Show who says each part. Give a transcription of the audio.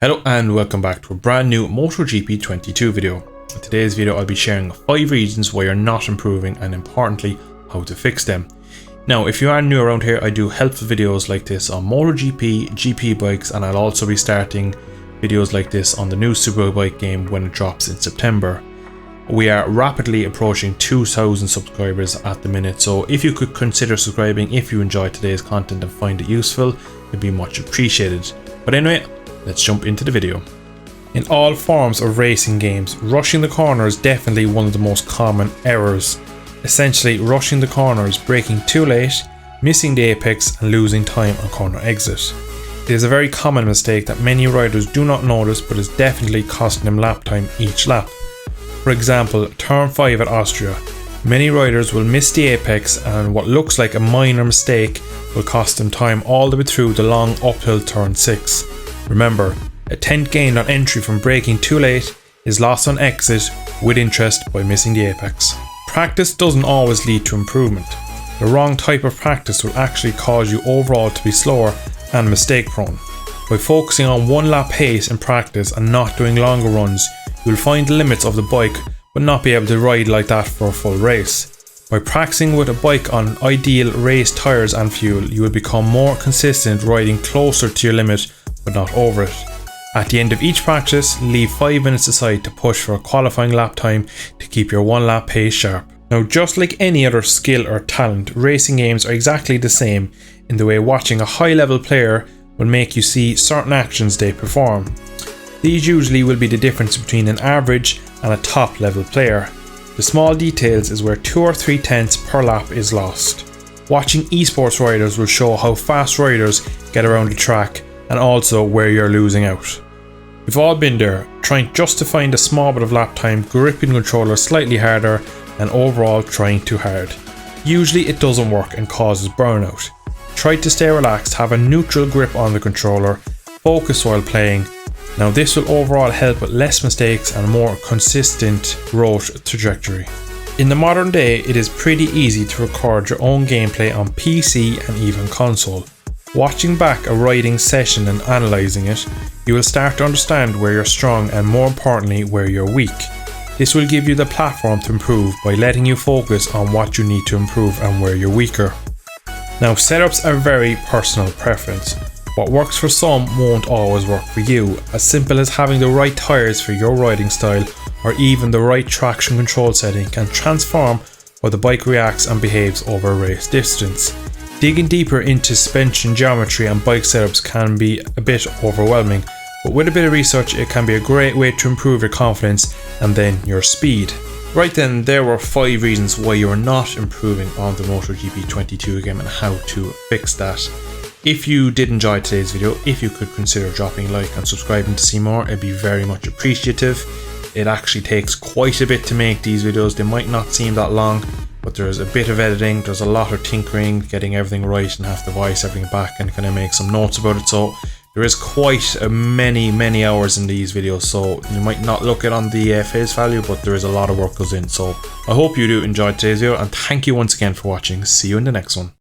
Speaker 1: Hello and welcome back to a brand new MotoGP 22 video. In today's video I'll be sharing 5 reasons why you're not improving and importantly how to fix them. Now if you are new around here, I do helpful videos like this on MotoGP, GP bikes, and I'll also be starting videos like this on the new Superbike game when it drops in September. We are rapidly approaching 2,000 subscribers at the minute, so if you could consider subscribing if you enjoyed today's content and find it useful, it'd be much appreciated. But anyway, let's jump into the video. In all forms of racing games, rushing the corner is definitely one of the most common errors. Essentially, rushing the corners, braking too late, missing the apex and losing time on corner exit. It is a very common mistake that many riders do not notice but is definitely costing them lap time each lap. For example, turn 5 at Austria. Many riders will miss the apex and what looks like a minor mistake will cost them time all the way through the long uphill turn 6. Remember, a 10th gain on entry from braking too late is lost on exit with interest by missing the apex. Practice doesn't always lead to improvement. The wrong type of practice will actually cause you overall to be slower and mistake prone. By focusing on one lap pace in practice and not doing longer runs, you will find the limits of the bike but not be able to ride like that for a full race. By practicing with a bike on ideal race tyres and fuel, you will become more consistent riding closer to your limit but not over it. At the end of each practice, leave 5 minutes aside to push for a qualifying lap time to keep your 1 lap pace sharp. Now just like any other skill or talent, racing games are exactly the same in the way watching a high level player will make you see certain actions they perform. These usually will be the difference between an average and a top level player. The small details is where 2 or 3 tenths per lap is lost. Watching esports riders will show how fast riders get around the track and also where you're losing out. We've all been there, trying just to find a small bit of lap time, gripping the controller slightly harder and overall trying too hard. Usually it doesn't work and causes burnout. Try to stay relaxed, have a neutral grip on the controller, focus while playing. Now this will overall help with less mistakes and a more consistent growth trajectory. In the modern day, it is pretty easy to record your own gameplay on PC and even console. Watching back a riding session and analysing it, you will start to understand where you're strong and more importantly where you're weak. This will give you the platform to improve by letting you focus on what you need to improve and where you're weaker. Now setups are very personal preference. What works for some won't always work for you, as simple as having the right tyres for your riding style or even the right traction control setting can transform how the bike reacts and behaves over a race distance. Digging deeper into suspension geometry and bike setups can be a bit overwhelming, but with a bit of research it can be a great way to improve your confidence and then your speed. Right then, there were 5 reasons why you are not improving on the MotoGP 22 game and how to fix that. If you did enjoy today's video, if you could consider dropping a like and subscribing to see more, it'd be very much appreciative. It actually takes quite a bit to make these videos. They might not seem that long, but there's a bit of editing, there's a lot of tinkering, getting everything right and have to voice everything back and kind of make some notes about it. So there is quite many hours in these videos, so you might not look it on the face value, but there is a lot of work goes in. So I hope you do enjoy today's video and thank you once again for watching. See you in the next one.